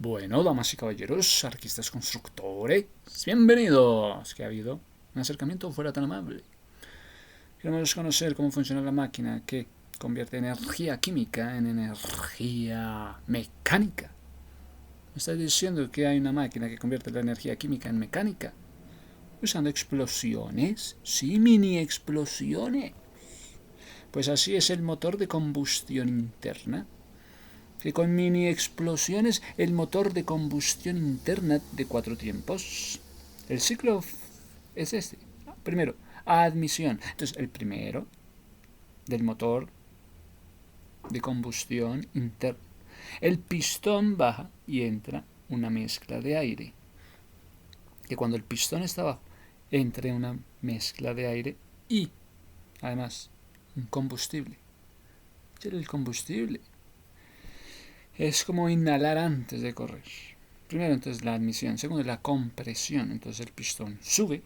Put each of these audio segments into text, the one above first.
Bueno, damas y caballeros, arquistas constructores, bienvenidos. ¿Qué ha habido? Un acercamiento fuera tan amable. Queremos conocer cómo funciona la máquina que convierte energía química en energía mecánica. ¿Me estás diciendo que hay una máquina que convierte la energía química en mecánica? ¿Usando explosiones? Sí, mini explosiones. Pues así es el motor de combustión interna, que con mini explosiones el motor de combustión interna de 4 tiempos. El ciclo es este. Primero, admisión. Entonces, el primero del motor de combustión interna. El pistón baja y entra una mezcla de aire. Que cuando el pistón está abajo, entre una mezcla de aire y, además, un combustible. ¿Qué es el combustible? Es como inhalar antes de correr. Primero, entonces, la admisión. Segundo, la compresión. Entonces, el pistón sube.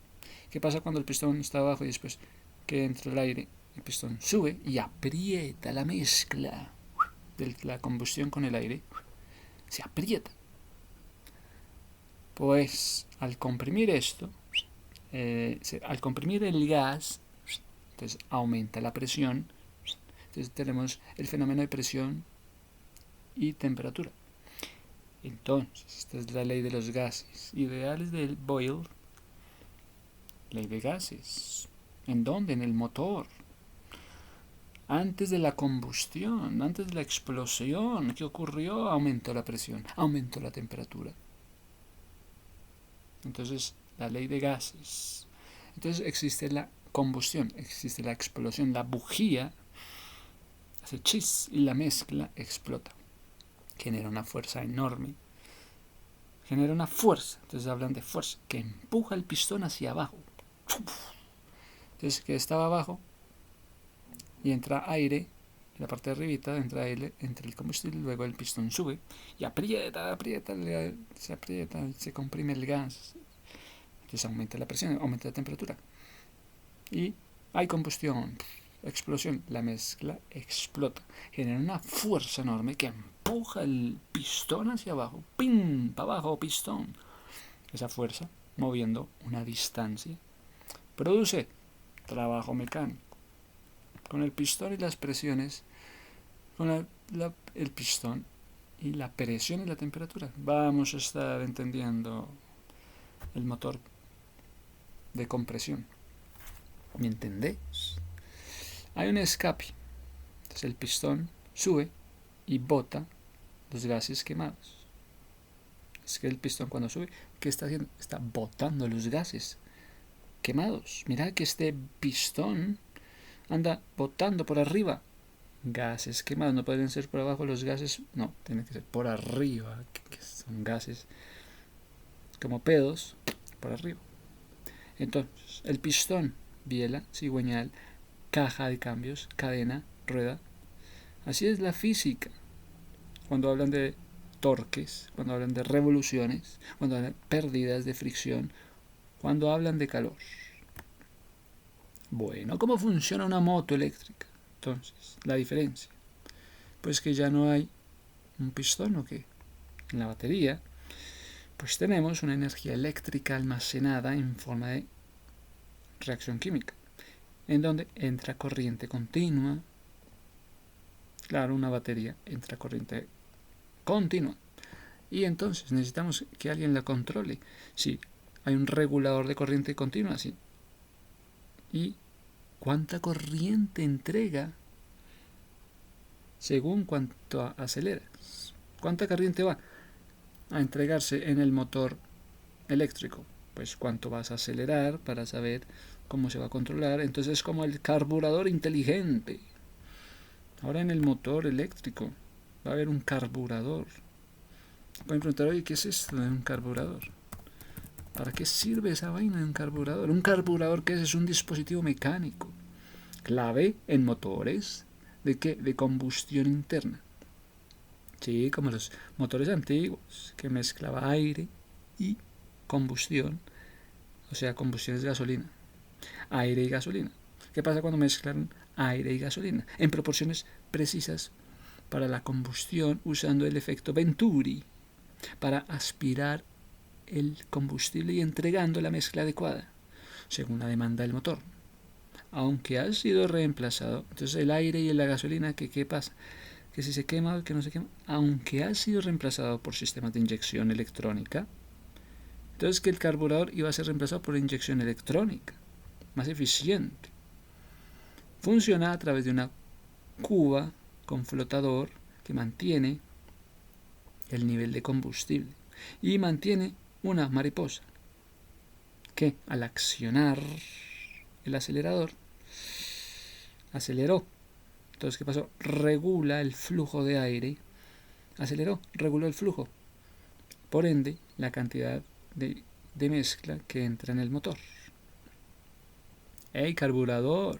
¿Qué pasa cuando el pistón está abajo y después que entra el aire? El pistón sube y aprieta la mezcla de la combustión con el aire. Se aprieta. Pues, al comprimir esto, al comprimir el gas, entonces aumenta la presión. Entonces, tenemos el fenómeno de presión y temperatura. Entonces, esta es la ley de los gases ideales del Boyle. Ley de gases. ¿En dónde? En el motor. Antes de la combustión, antes de la explosión, ¿qué ocurrió? Aumentó la presión, aumentó la temperatura. Entonces, la ley de gases. Entonces existe la combustión, existe la explosión, la bujía hace chis y la mezcla explota. Genera una fuerza enorme. Genera una fuerza, entonces hablan de fuerza, que empuja el pistón hacia abajo. Entonces, que estaba abajo y entra aire, en la parte de arribita entra aire, entre el combustible, luego el pistón sube y aprieta, se comprime el gas. Entonces aumenta la presión, aumenta la temperatura. Y hay combustión, explosión, la mezcla explota. Genera una fuerza enorme que empuja el pistón hacia abajo. ¡Pim! Para abajo, pistón. Esa fuerza, moviendo una distancia, produce trabajo mecánico. Con el pistón y las presiones, con el pistón y la presión y la temperatura, vamos a estar entendiendo el motor de compresión. ¿Me entendés? Hay un escape. Entonces el pistón sube y bota los gases quemados. Es que el pistón cuando sube, ¿qué está haciendo? Está botando los gases quemados. Mira que este pistón anda botando por arriba gases quemados. No pueden ser por abajo los gases, no, tienen que ser por arriba, que son gases como pedos por arriba. Entonces, el pistón, biela, cigüeñal, caja de cambios, cadena, rueda. Así es la física. Cuando hablan de torques, cuando hablan de revoluciones, cuando hablan de pérdidas de fricción, cuando hablan de calor. Bueno, ¿cómo funciona una moto eléctrica? Entonces, la diferencia. Pues que ya no hay un pistón o qué. En la batería, pues tenemos una energía eléctrica almacenada en forma de reacción química, en donde entra corriente continua. Claro, una batería entra corriente continua. Y entonces necesitamos que alguien la controle. Sí, hay un regulador de corriente continua, sí. ¿Y cuánta corriente entrega según cuánto aceleras? ¿Cuánta corriente va a entregarse en el motor eléctrico? Pues cuánto vas a acelerar para saber cómo se va a controlar. Entonces es como el carburador inteligente. Ahora en el motor eléctrico va a haber un carburador. Pueden preguntar, oye, ¿qué es esto de un carburador? ¿Para qué sirve esa vaina de un carburador? Un carburador, ¿qué es? Es un dispositivo mecánico clave en motores de qué? De combustión interna. Sí, como los motores antiguos, que mezclaba aire y combustión, o sea, combustión es gasolina, aire y gasolina. ¿Qué pasa cuando mezclan aire y gasolina? En proporciones precisas para la combustión usando el efecto Venturi. para aspirar el combustible y entregando la mezcla adecuada, según la demanda del motor. Aunque ha sido reemplazado, entonces el aire y la gasolina, ¿qué pasa? Que si se quema o que no se quema, aunque ha sido reemplazado por sistemas de inyección electrónica, entonces que el carburador iba a ser reemplazado por inyección electrónica, más eficiente. Funciona a través de una cuba con flotador que mantiene el nivel de combustible y mantiene una mariposa que al accionar el acelerador aceleró. Entonces, ¿qué pasó? Regula el flujo de aire, reguló el flujo, por ende la cantidad de mezcla que entra en el motor. ¡Hey, carburador!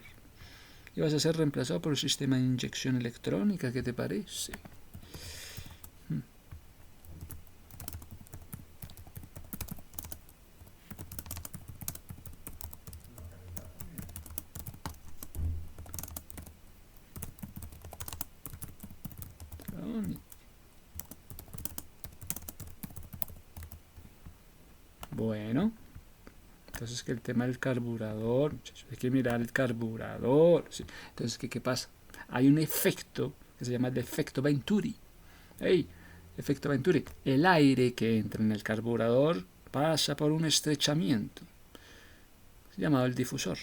Y vas a ser reemplazado por el sistema de inyección electrónica, ¿qué te parece? Bueno, entonces que el tema del carburador, muchachos, hay que mirar el carburador. ¿Sí? Entonces, ¿qué pasa? Hay un efecto que se llama el efecto Venturi. ¡Hey! Efecto Venturi. El aire que entra en el carburador pasa por un estrechamiento llamado el difusor,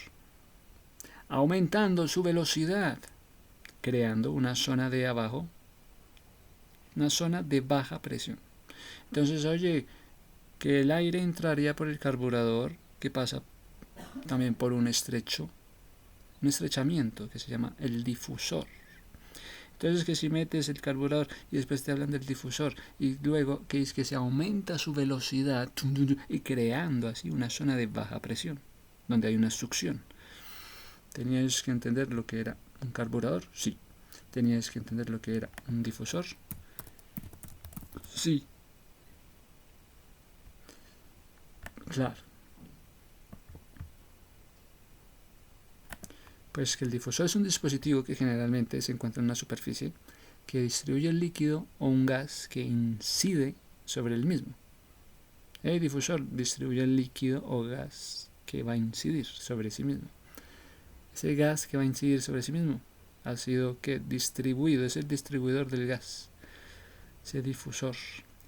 aumentando su velocidad, creando una zona de abajo, una zona de baja presión. Entonces, oye, que el aire entraría por el carburador, que pasa también por un estrechamiento que se llama el difusor. Entonces que si metes el carburador y después te hablan del difusor y luego que es que se aumenta su velocidad y creando así una zona de baja presión donde hay una succión. ¿Teníais que entender lo que era un carburador? Sí. ¿Teníais que entender lo que era un difusor? Sí. Claro. Pues que el difusor es un dispositivo que generalmente se encuentra en una superficie que distribuye el líquido o un gas que incide sobre el mismo. El difusor distribuye el líquido o gas que va a incidir sobre sí mismo. Ese gas que va a incidir sobre sí mismo ha sido distribuido, es el distribuidor del gas, ese difusor.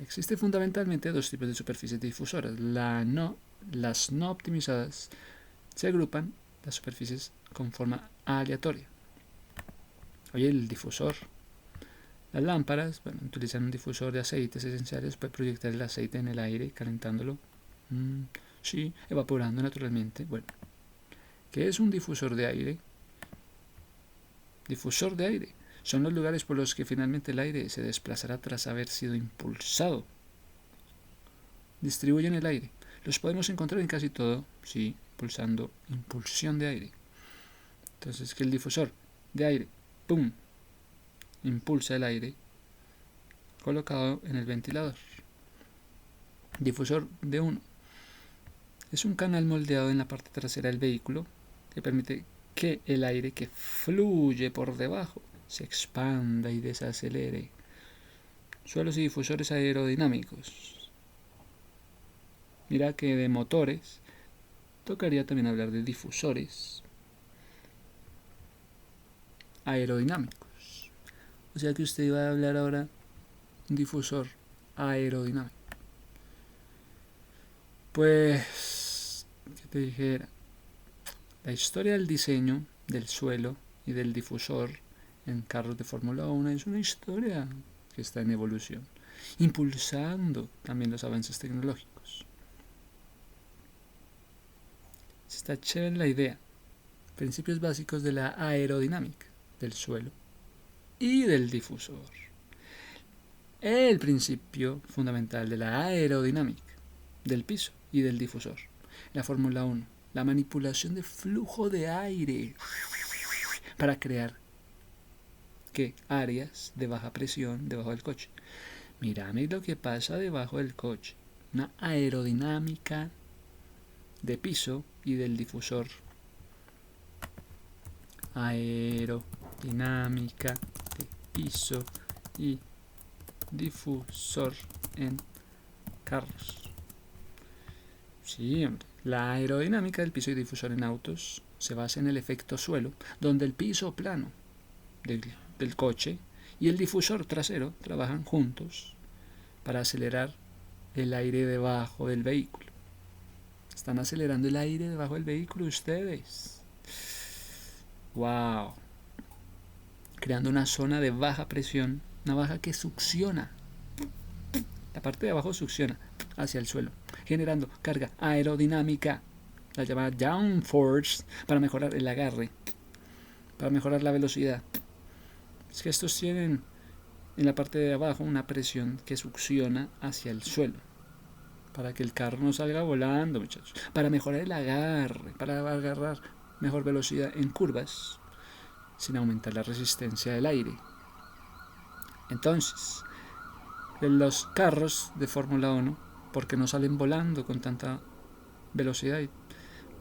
Existen fundamentalmente dos tipos de superficies difusoras. Las no optimizadas se agrupan las superficies con forma aleatoria. Oye, el difusor. Las lámparas, utilizan un difusor de aceites esenciales para proyectar el aceite en el aire, calentándolo. Sí, evaporando naturalmente. Bueno, ¿qué es un difusor de aire? Difusor de aire. Son los lugares por los que finalmente el aire se desplazará tras haber sido impulsado. Distribuyen el aire. Los podemos encontrar en casi todo, sí, pulsando impulsión de aire. Entonces, que el difusor de aire, ¡pum!, impulsa el aire colocado en el ventilador. Difusor de 1. Es un canal moldeado en la parte trasera del vehículo que permite que el aire que fluye por debajo se expanda y desacelere. Suelos y difusores aerodinámicos. Mira que de motores tocaría también hablar de difusores aerodinámicos. O sea que usted iba a hablar ahora un difusor aerodinámico. Pues, ¿qué te dijera? La historia del diseño del suelo y del difusor en carros de Fórmula 1 es una historia que está en evolución, impulsando también los avances tecnológicos. Está chévere la idea. Principios básicos de la aerodinámica del suelo y del difusor. El principio fundamental de la aerodinámica del piso y del difusor. La Fórmula 1. La manipulación de flujo de aire para crear áreas de baja presión debajo del coche. Mírame lo que pasa debajo del coche. Una aerodinámica de piso y del difusor. Aerodinámica de piso y difusor en carros. Sí, hombre. La aerodinámica del piso y difusor en autos se basa en el efecto suelo, donde el piso plano del coche y el difusor trasero trabajan juntos para acelerar el aire debajo del vehículo. Están acelerando el aire debajo del vehículo ustedes. ¡Wow! Creando una zona de baja presión, una baja que succiona. La parte de abajo succiona hacia el suelo, generando carga aerodinámica, la llamada downforce, para mejorar el agarre, para mejorar la velocidad. Es que estos tienen en la parte de abajo una presión que succiona hacia el suelo, para que el carro no salga volando, muchachos, para mejorar el agarre, para agarrar mejor velocidad en curvas, sin aumentar la resistencia del aire. Entonces, los carros de Fórmula 1, ¿por qué no salen volando con tanta velocidad?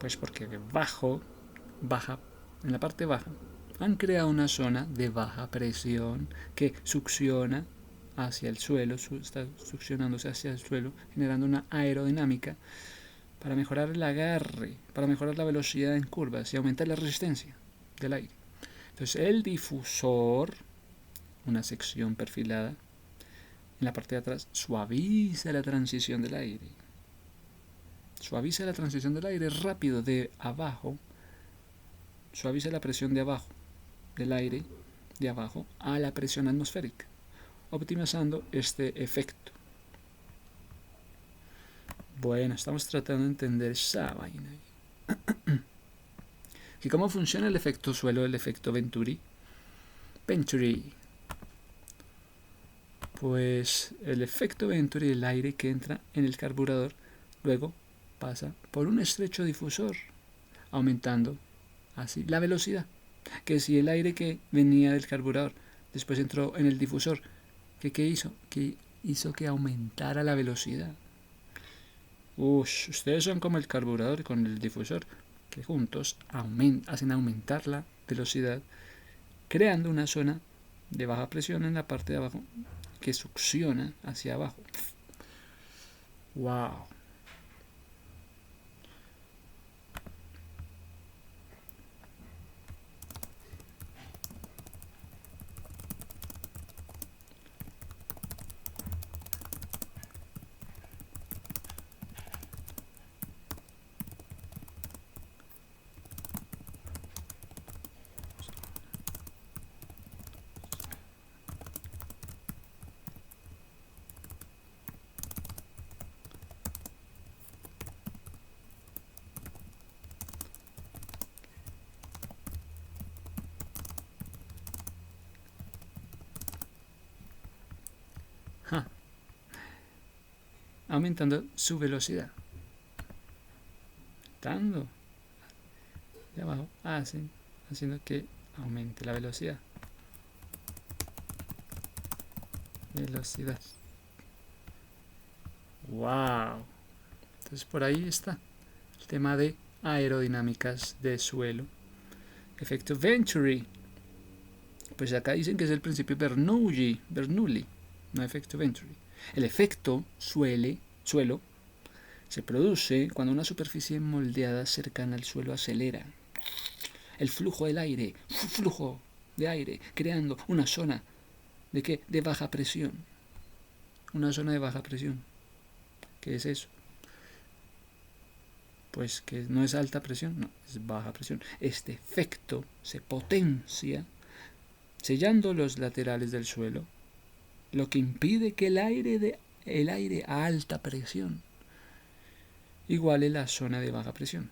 Pues porque baja, en la parte baja, han creado una zona de baja presión que succiona hacia el suelo, está succionándose hacia el suelo, generando una aerodinámica para mejorar el agarre, para mejorar la velocidad en curvas y aumentar la resistencia del aire. Entonces el difusor, una sección perfilada en la parte de atrás, suaviza la transición del aire. Suaviza la transición del aire rápido de abajo, suaviza la presión de abajo, del aire de abajo a la presión atmosférica, optimizando este efecto. Bueno, estamos tratando de entender esa vaina. ¿Y cómo funciona el efecto suelo, el efecto Venturi? Pues el efecto Venturi, el aire que entra en el carburador, luego pasa por un estrecho difusor, aumentando así la velocidad. Que si el aire que venía del carburador después entró en el difusor, ¿qué hizo? Que hizo que aumentara la velocidad. Ustedes son como el carburador con el difusor, que juntos hacen aumentar la velocidad, creando una zona de baja presión en la parte de abajo que succiona hacia abajo. ¡Wow! Aumentando su velocidad. Dando de abajo, haciendo que aumente la velocidad. ¡Wow! Entonces por ahí está el tema de aerodinámicas de suelo. Efecto Venturi. Pues acá dicen que es el principio Bernoulli, no efecto Venturi. El efecto suelo se produce cuando una superficie moldeada cercana al suelo acelera el flujo del aire, creando una zona ¿de qué? De baja presión. Una zona de baja presión. ¿Qué es eso? Pues que no es alta presión, no, es baja presión. Este efecto se potencia sellando los laterales del suelo, lo que impide que el aire a alta presión iguale la zona de baja presión.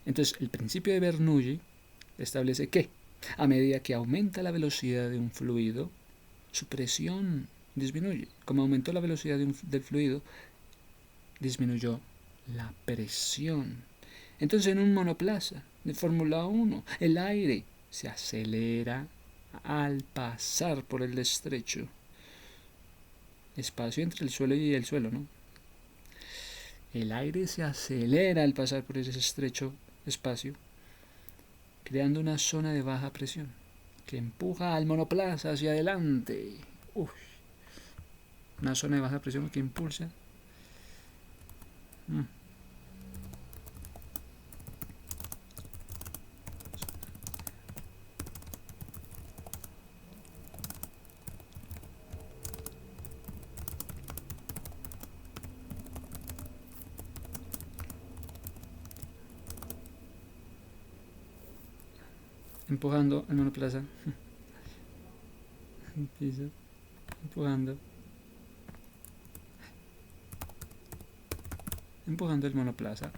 Entonces, el principio de Bernoulli establece que a medida que aumenta la velocidad de un fluido, su presión disminuye. Como aumentó la velocidad del fluido, disminuyó la presión. Entonces, en un monoplaza de Fórmula 1, el aire se acelera al pasar por el estrecho espacio entre el suelo y el suelo, ¿no? El aire se acelera al pasar por ese estrecho espacio, creando una zona de baja presión que empuja al monoplaza hacia adelante. una zona de baja presión que impulsa. Empujando el monoplaza. Empujando el monoplaza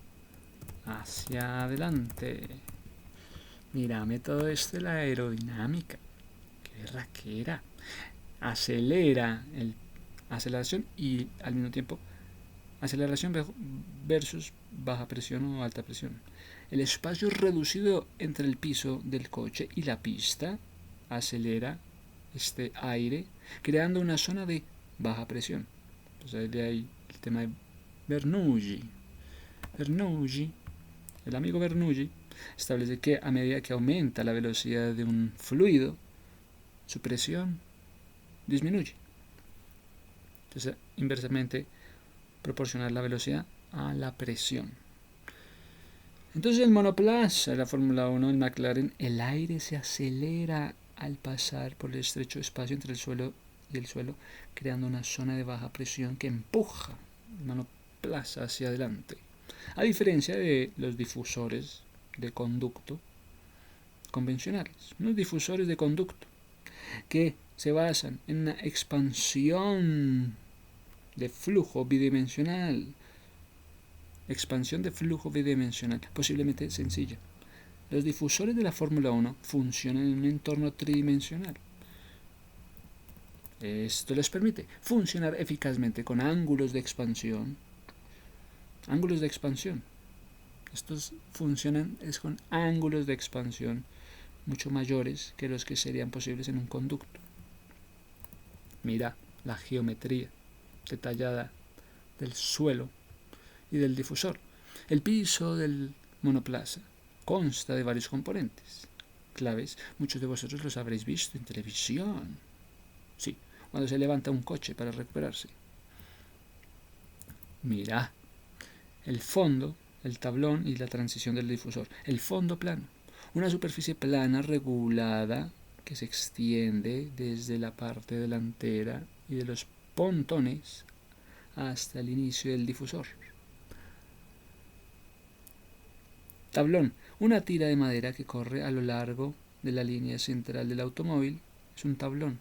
hacia adelante. Mírame todo esto de la aerodinámica. Qué berraquera. Aceleración y al mismo tiempo aceleración versus baja presión o alta presión. El espacio reducido entre el piso del coche y la pista acelera este aire, creando una zona de baja presión. Entonces de ahí el tema de Bernoulli. El amigo Bernoulli establece que a medida que aumenta la velocidad de un fluido, su presión disminuye. Entonces, inversamente, proporcionar la velocidad a la presión. Entonces, el monoplaza, la Fórmula 1, el McLaren, el aire se acelera al pasar por el estrecho espacio entre el suelo y el suelo, creando una zona de baja presión que empuja el monoplaza hacia adelante. A diferencia de los difusores de conducto convencionales, unos difusores de conducto que se basan en una expansión de flujo bidimensional, posiblemente sencilla. Los difusores de la Fórmula 1 funcionan en un entorno tridimensional. Esto les permite funcionar eficazmente con ángulos de expansión. Estos funcionan con ángulos de expansión mucho mayores que los que serían posibles en un conducto. Mira la geometría detallada del suelo y del difusor. El piso del monoplaza consta de varios componentes claves. Muchos de vosotros los habréis visto en televisión. Sí, cuando se levanta un coche para recuperarse. Mira el fondo, el tablón y la transición del difusor. El fondo plano, una superficie plana regulada que se extiende desde la parte delantera y de los pontones hasta el inicio del difusor. Tablón, una tira de madera que corre a lo largo de la línea central del automóvil. Es un tablón,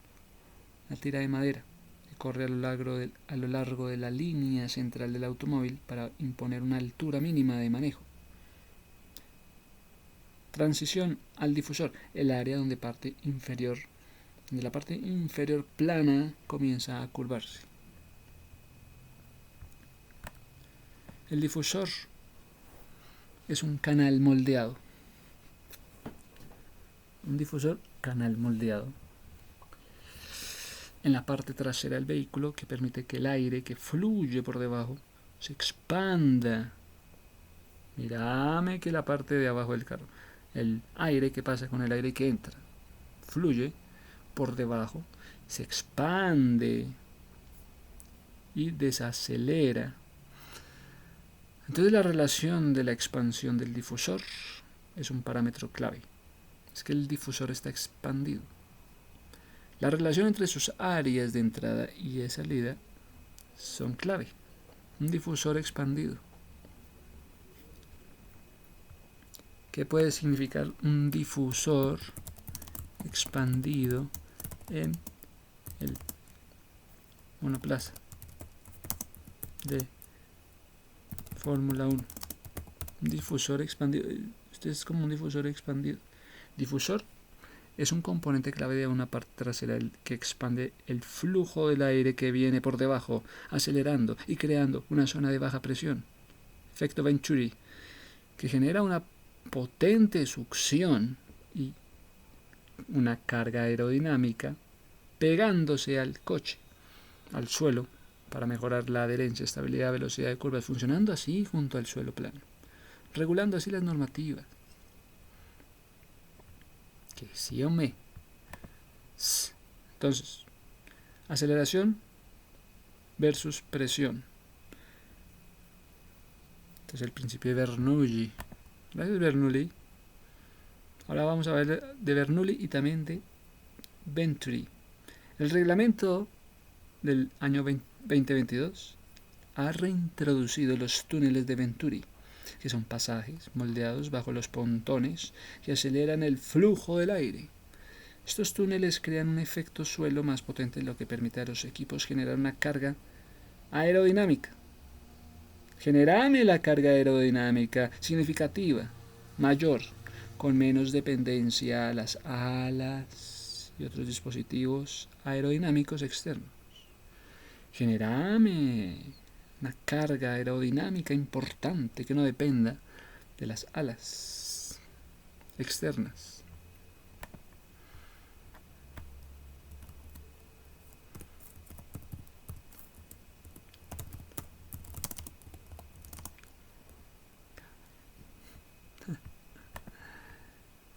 una tira de madera que corre a lo largo de la línea central del automóvil para imponer una altura mínima de manejo. Transición al difusor, el área donde la parte inferior plana comienza a curvarse. El difusor es un canal moldeado. Un difusor canal moldeado en la parte trasera del vehículo que permite que el aire que fluye por debajo se expanda. Mírame que la parte de abajo del carro, el aire que pasa con el aire que entra, fluye por debajo, se expande y desacelera. Entonces la relación de la expansión del difusor es un parámetro clave. Es que el difusor está expandido. La relación entre sus áreas de entrada y de salida son clave. Un difusor expandido. ¿Qué puede significar un difusor expandido en el monoplaza de Fórmula 1? Un difusor expandido. Este es como un difusor expandido. Difusor es un componente clave de una parte trasera que expande el flujo del aire que viene por debajo, acelerando y creando una zona de baja presión. Efecto Venturi, que genera una potente succión y una carga aerodinámica pegándose al coche, al suelo, para mejorar la adherencia, estabilidad, velocidad de curvas, funcionando así junto al suelo plano, regulando así las normativas. Que sí o me. Entonces, aceleración versus presión. Entonces el principio de Bernoulli. Gracias, Bernoulli. Ahora vamos a ver de Bernoulli y también de Venturi. El reglamento del año 2022 ha reintroducido los túneles de Venturi, que son pasajes moldeados bajo los pontones que aceleran el flujo del aire. Estos túneles crean un efecto suelo más potente, lo que permite a los equipos generar una carga aerodinámica. Generame la carga aerodinámica significativa, mayor, con menos dependencia a las alas y otros dispositivos aerodinámicos externos. Generame una carga aerodinámica importante que no dependa de las alas externas.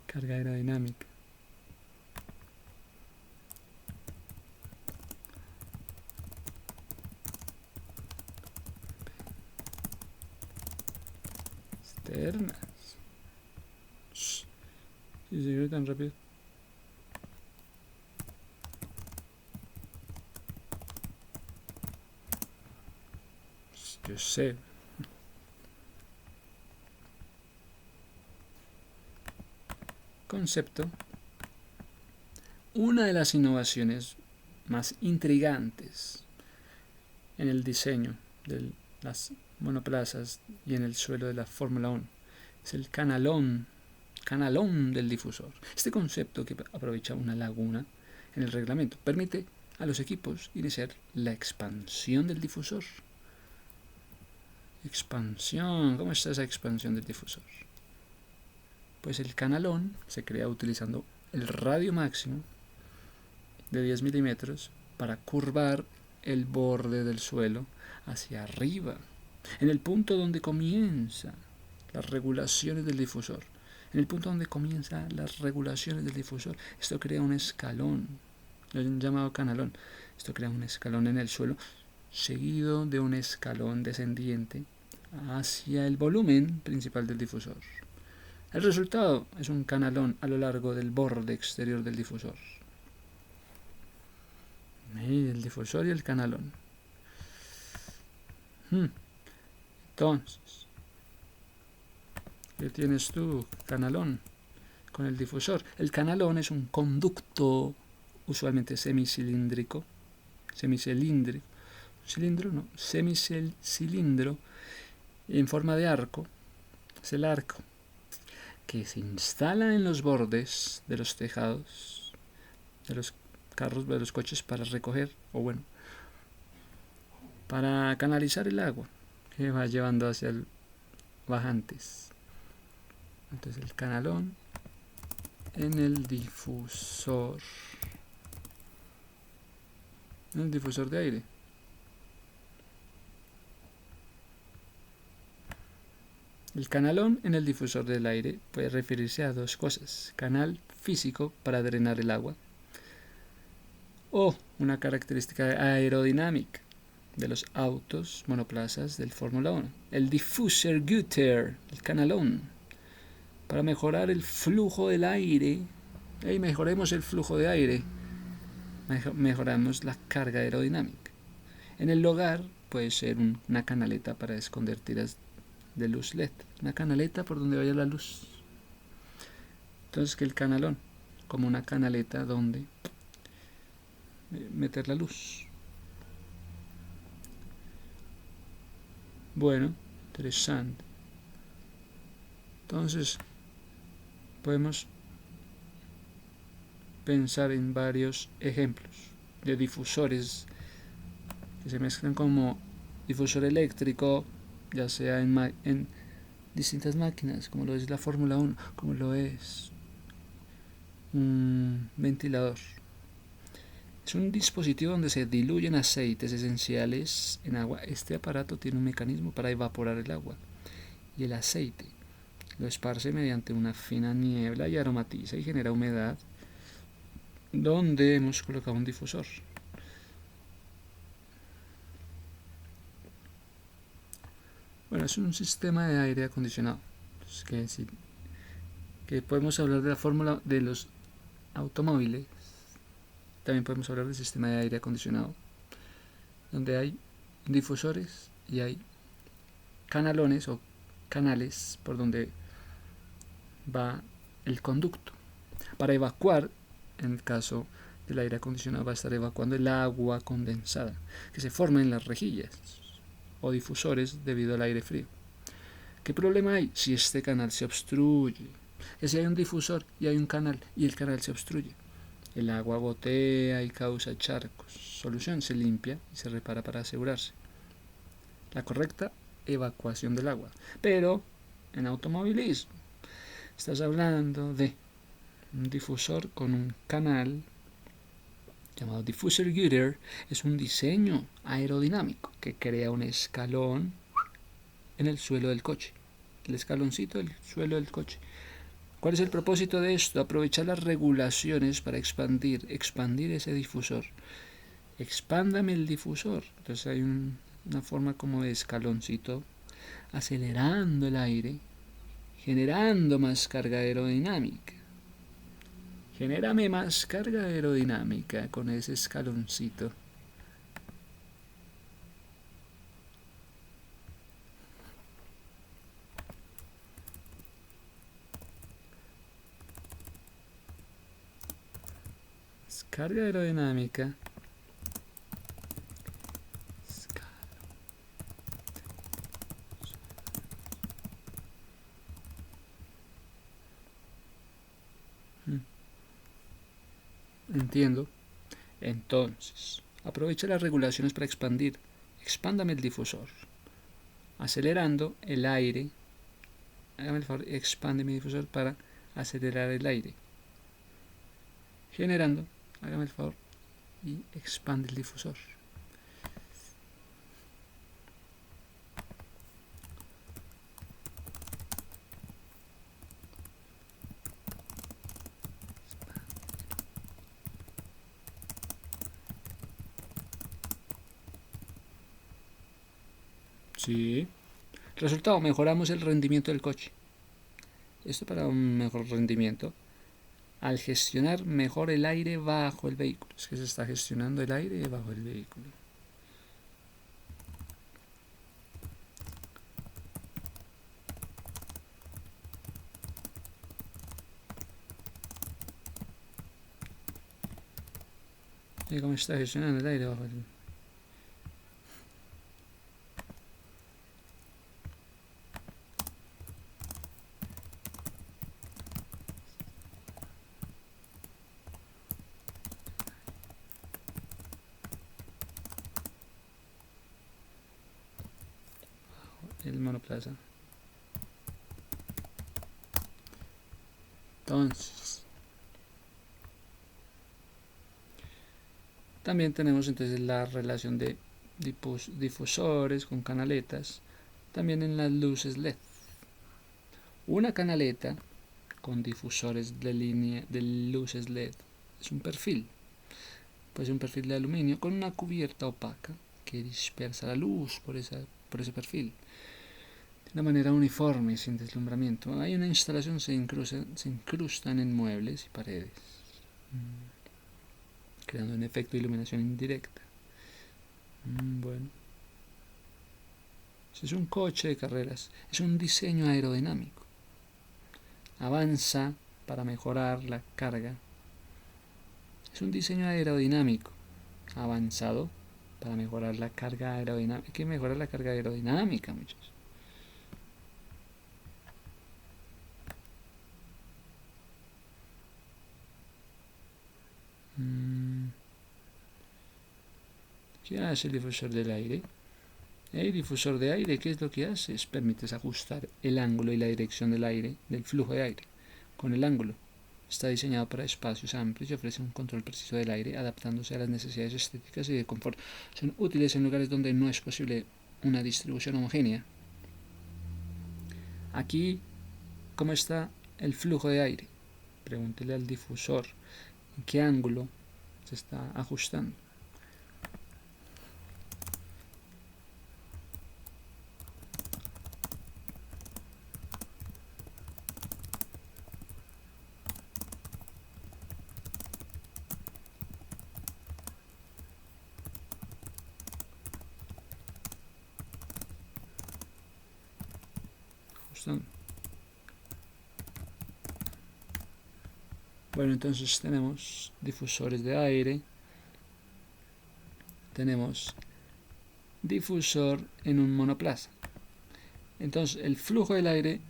Carga aerodinámica. Externas. Si se ve tan rápido. Yo sé. Concepto. Una de las innovaciones más intrigantes en el diseño de las monoplazas y en el suelo de la Fórmula 1 es el canalón del difusor. Este concepto, que aprovecha una laguna en el reglamento, permite a los equipos iniciar la expansión del difusor. Expansión, ¿cómo está esa expansión del difusor? Pues el canalón se crea utilizando el radio máximo de 10 milímetros para curvar el borde del suelo hacia arriba, en el punto donde comienzan las regulaciones del difusor. En el punto donde comienzan las regulaciones del difusor, esto crea un escalón, lo han llamado canalón. Esto crea un escalón en el suelo, seguido de un escalón descendiente hacia el volumen principal del difusor. El resultado es un canalón a lo largo del borde exterior del difusor. El difusor y el canalón. Entonces, ¿qué tienes tú, canalón, con el difusor? El canalón es un conducto usualmente semicilíndrico, semicilindro en forma de arco. Es el arco que se instala en los bordes de los tejados de los carros, de los coches, para recoger, o bueno, para canalizar el agua que va llevando hacia el bajantes. Entonces el canalón en el difusor de aire. El canalón en el difusor del aire puede referirse a dos cosas: canal físico para drenar el agua, o una característica aerodinámica de los autos monoplazas del Fórmula 1. El diffuser gutter, el canalón, para mejorar el flujo del aire. Mejoremos el flujo de aire, mejoramos la carga aerodinámica. En el hogar puede ser una canaleta para esconder tiras de luz LED, una canaleta por donde vaya la luz. Entonces, que el canalón como una canaleta donde meter la luz. Bueno, interesante. Entonces, podemos pensar en varios ejemplos de difusores que se mezclan como difusor eléctrico, ya sea en distintas máquinas, como lo es la Fórmula 1, como lo es un ventilador. Es un dispositivo donde se diluyen aceites esenciales en agua. Este aparato tiene un mecanismo para evaporar el agua y el aceite. Lo esparce mediante una fina niebla y aromatiza y genera humedad, donde hemos colocado un difusor. Bueno, es un sistema de aire acondicionado. Que podemos hablar de la fórmula de los automóviles. También podemos hablar del sistema de aire acondicionado, donde hay difusores y hay canalones o canales por donde va el conducto. Para evacuar, en el caso del aire acondicionado, va a estar evacuando el agua condensada que se forma en las rejillas o difusores debido al aire frío. ¿Qué problema hay? Si este canal se obstruye. Que si hay un difusor y hay un canal y el canal se obstruye, el agua gotea y causa charcos. Solución: se limpia y se repara para asegurarse la correcta evacuación del agua. Pero en automovilismo estás hablando de un difusor con un canal llamado diffuser girder. Es un diseño aerodinámico que crea un escalón en el suelo del coche. El escaloncito del suelo del coche. ¿Cuál es el propósito de esto? Aprovechar las regulaciones para expandir ese difusor. Expándame el difusor. Entonces hay una forma como de escaloncito, acelerando el aire, generando más carga aerodinámica. Genérame más carga aerodinámica con ese escaloncito. Carga aerodinámica. Entiendo. Entonces, aprovecha las regulaciones para expandir. Expándame el difusor. Acelerando el aire. Hágame el favor, expande mi difusor para acelerar el aire. Generando, hágame el favor, y expande el difusor. Sí. Resultado: mejoramos el rendimiento del coche. Esto para un mejor rendimiento. Al gestionar mejor el aire bajo el vehículo. Es que se está gestionando el aire bajo el vehículo. ¿Y cómo está gestionando el aire bajo el vehículo? El monoplaza. Entonces, también tenemos entonces la relación de difusores con canaletas. También en las luces LED. Una canaleta con difusores de luces LED es un perfil. Puede ser un perfil de aluminio con una cubierta opaca que dispersa la luz por ese perfil de una manera uniforme y sin deslumbramiento. Hay una instalación, se incrustan en muebles y paredes, creando un efecto de iluminación indirecta. Bueno, es un coche de carreras, es un diseño aerodinámico. Avanza para mejorar la carga. Es un diseño aerodinámico avanzado para mejorar la carga aerodinámica. Hay que mejorar la carga aerodinámica, muchachos. ¿Qué hace el difusor del aire? El difusor de aire, ¿qué es lo que hace? Permite ajustar el ángulo y la dirección del aire, del flujo de aire, con el ángulo. Está diseñado para espacios amplios y ofrece un control preciso del aire, adaptándose a las necesidades estéticas y de confort. Son útiles en lugares donde no es posible una distribución homogénea. Aquí, ¿cómo está el flujo de aire? Pregúntele al difusor en qué ángulo se está ajustando. Bueno, entonces tenemos difusores de aire, tenemos difusor en un monoplaza. Entonces el flujo del aire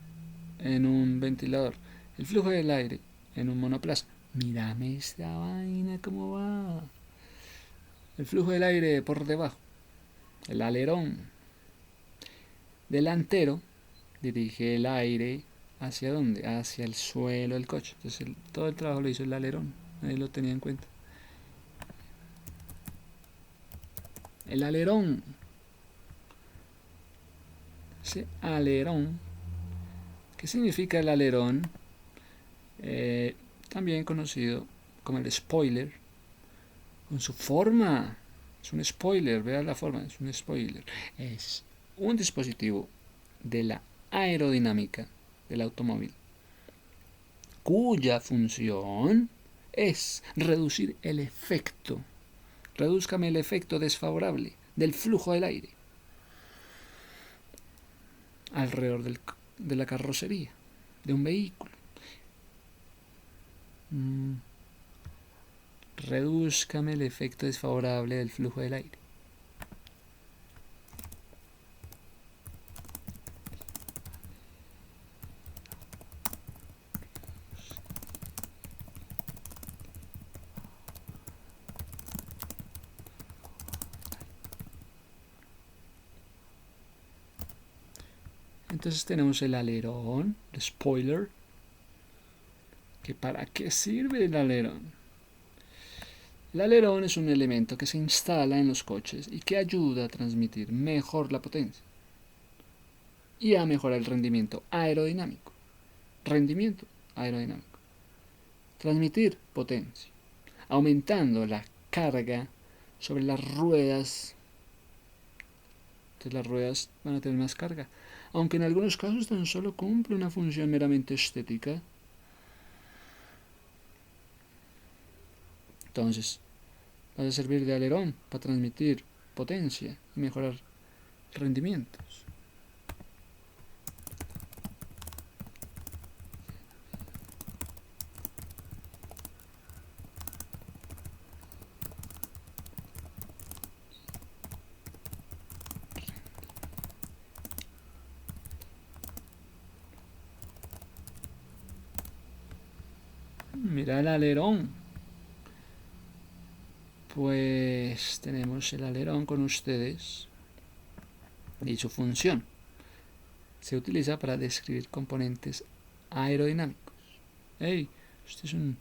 en un ventilador, el flujo del aire en un monoplaza. Mírame esta vaina cómo va. El flujo del aire por debajo, el alerón delantero dirige el aire hacia dónde, hacia el suelo del coche. Entonces todo el trabajo lo hizo el alerón, nadie lo tenía en cuenta. El alerón, ese alerón, ¿qué significa el alerón? También conocido como el spoiler, con su forma. Es un spoiler, vean la forma, es un spoiler. Es un dispositivo de la aerodinámica del automóvil cuya función es reducir el efecto. Redúzcame el efecto desfavorable del flujo del aire alrededor de la carrocería de un vehículo. Redúzcame el efecto desfavorable del flujo del aire. Entonces tenemos el alerón, el spoiler. ¿Para qué sirve el alerón? El alerón es un elemento que se instala en los coches y que ayuda a transmitir mejor la potencia y a mejorar el rendimiento aerodinámico. Rendimiento aerodinámico. Transmitir potencia, aumentando la carga sobre las ruedas. Entonces las ruedas van a tener más carga, aunque en algunos casos tan solo cumple una función meramente estética. Entonces, va a servir de alerón para transmitir potencia y mejorar rendimientos. Mira el alerón. Pues tenemos el alerón con ustedes y su función. Se utiliza para describir componentes aerodinámicos. Este es un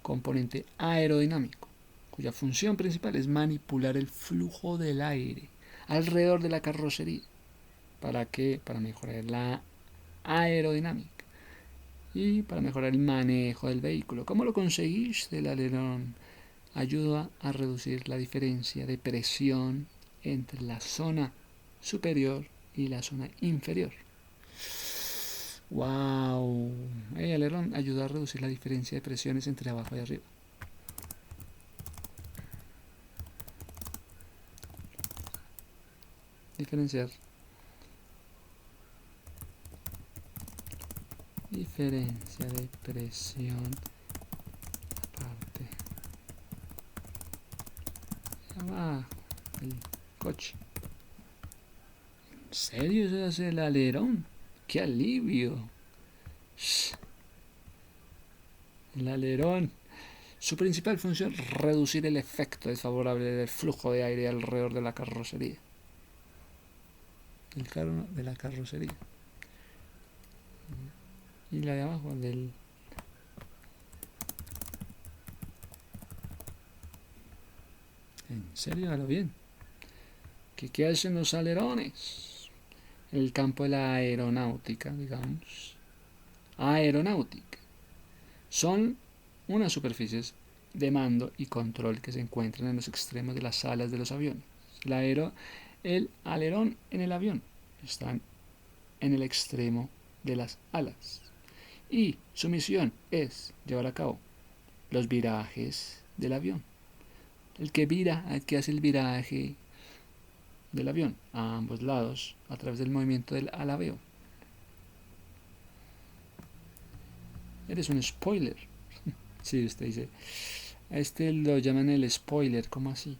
componente aerodinámico cuya función principal es manipular el flujo del aire alrededor de la carrocería. ¿Para qué? Para mejorar la aerodinámica y para mejorar el manejo del vehículo. ¿Cómo lo conseguiste? El alerón ayuda a reducir la diferencia de presión entre la zona superior y la zona inferior. ¡Wow! El alerón ayuda a reducir la diferencia de presiones entre abajo y arriba. Diferencia de presión aparte abajo del coche. ¿En serio eso hace el alerón? ¡Qué alivio! El alerón. Su principal función es reducir el efecto desfavorable del flujo de aire alrededor de la carrocería. El carro de la carrocería. Y la de abajo del... ¿En serio? Hágalo bien. ¿Qué hacen los alerones? En el campo de la aeronáutica, digamos. Aeronáutica. Son unas superficies de mando y control que se encuentran en los extremos de las alas de los aviones. El alerón en el avión está en el extremo de las alas. Y su misión es llevar a cabo los virajes del avión. El que hace el viraje del avión a ambos lados a través del movimiento del alabeo. Eres un spoiler. Sí, usted dice, a este lo llaman el spoiler, ¿cómo así?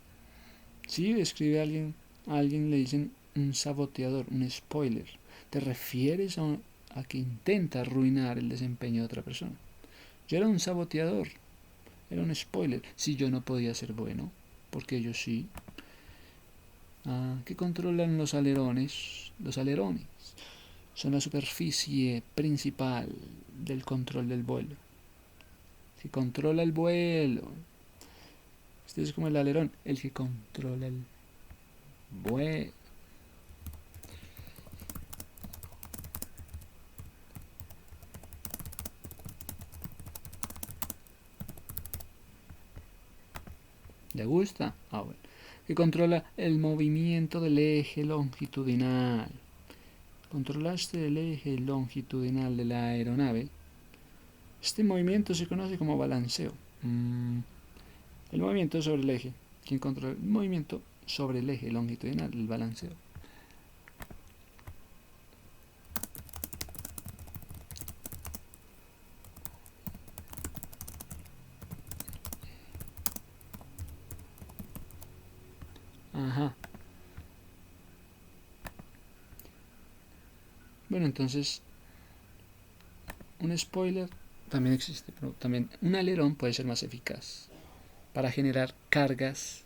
Sí, escribe a alguien le dicen un saboteador, un spoiler. Te refieres a que intenta arruinar el desempeño de otra persona. Yo era un saboteador, era un spoiler. Si yo no podía ser bueno, porque ellos sí. ¿Qué controlan los alerones? Los alerones son la superficie principal del control del vuelo. Que controla el vuelo. Este es como el alerón, el que controla el vuelo. ¿Le gusta? Bueno. Que controla el movimiento del eje longitudinal. Controlaste el eje longitudinal de la aeronave. Este movimiento se conoce como balanceo. El movimiento sobre el eje. ¿Quién controla el movimiento sobre el eje longitudinal? El balanceo. Ajá. Bueno, entonces, un spoiler también existe, pero también un alerón puede ser más eficaz para generar cargas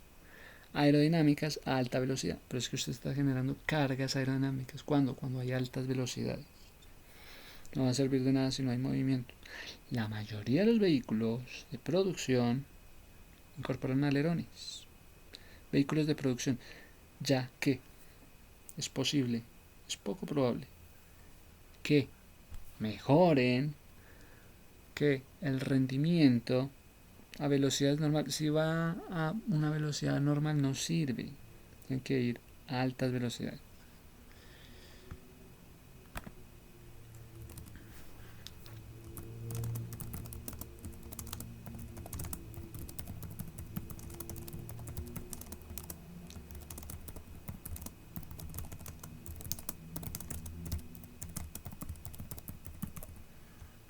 aerodinámicas a alta velocidad. Pero es que usted está generando cargas aerodinámicas. ¿Cuándo? Cuando hay altas velocidades. No va a servir de nada si no hay movimiento. La mayoría de los vehículos de producción incorporan alerones. Vehículos de producción, ya que es posible, es poco probable, que mejoren, que el rendimiento a velocidades normales, si va a una velocidad normal no sirve, tiene que ir a altas velocidades.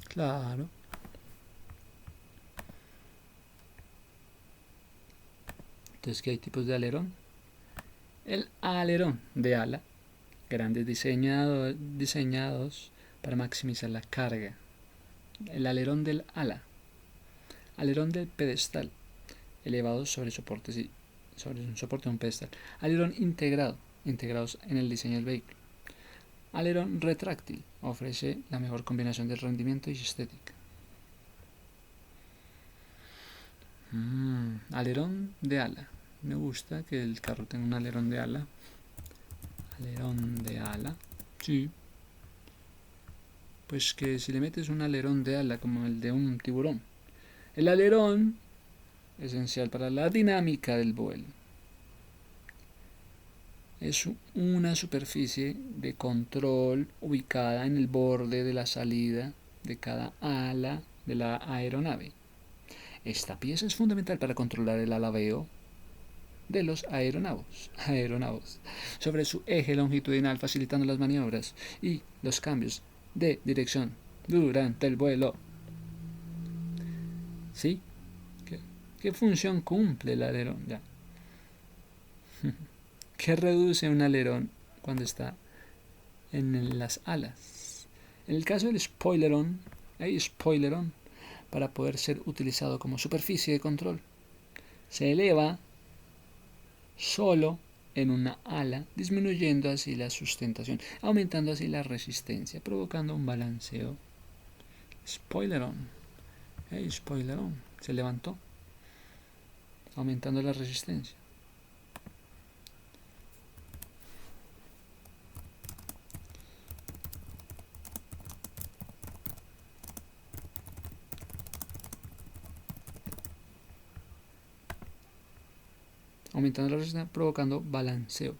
Claro. Entonces, ¿qué hay tipos de alerón? El alerón de ala, grandes diseñados para maximizar la carga. El alerón del ala, alerón del pedestal, elevados sobre soportes y sobre un soporte de un pedestal. Alerón integrado, integrados en el diseño del vehículo. Alerón retráctil, ofrece la mejor combinación de rendimiento y estética. Alerón de ala. Me gusta que el carro tenga un alerón de ala. Alerón de ala. Sí. Pues que si le metes un alerón de ala como el de un tiburón. El alerón, esencial para la dinámica del vuelo, es una superficie de control ubicada en el borde de la salida de cada ala de la aeronave. Esta pieza es fundamental para controlar el alabeo de los aeronavos sobre su eje longitudinal, facilitando las maniobras y los cambios de dirección durante el vuelo. ¿Sí? ¿Qué función cumple el alerón? Ya. ¿Qué reduce un alerón cuando está en las alas? En el caso del spoilerón, hay spoilerón para poder ser utilizado como superficie de control. Se eleva solo en una ala, disminuyendo así la sustentación, aumentando así la resistencia, provocando un balanceo. Spoilerón, spoilerón, se levantó, aumentando la resistencia. Aumentando la resistencia, provocando balanceo.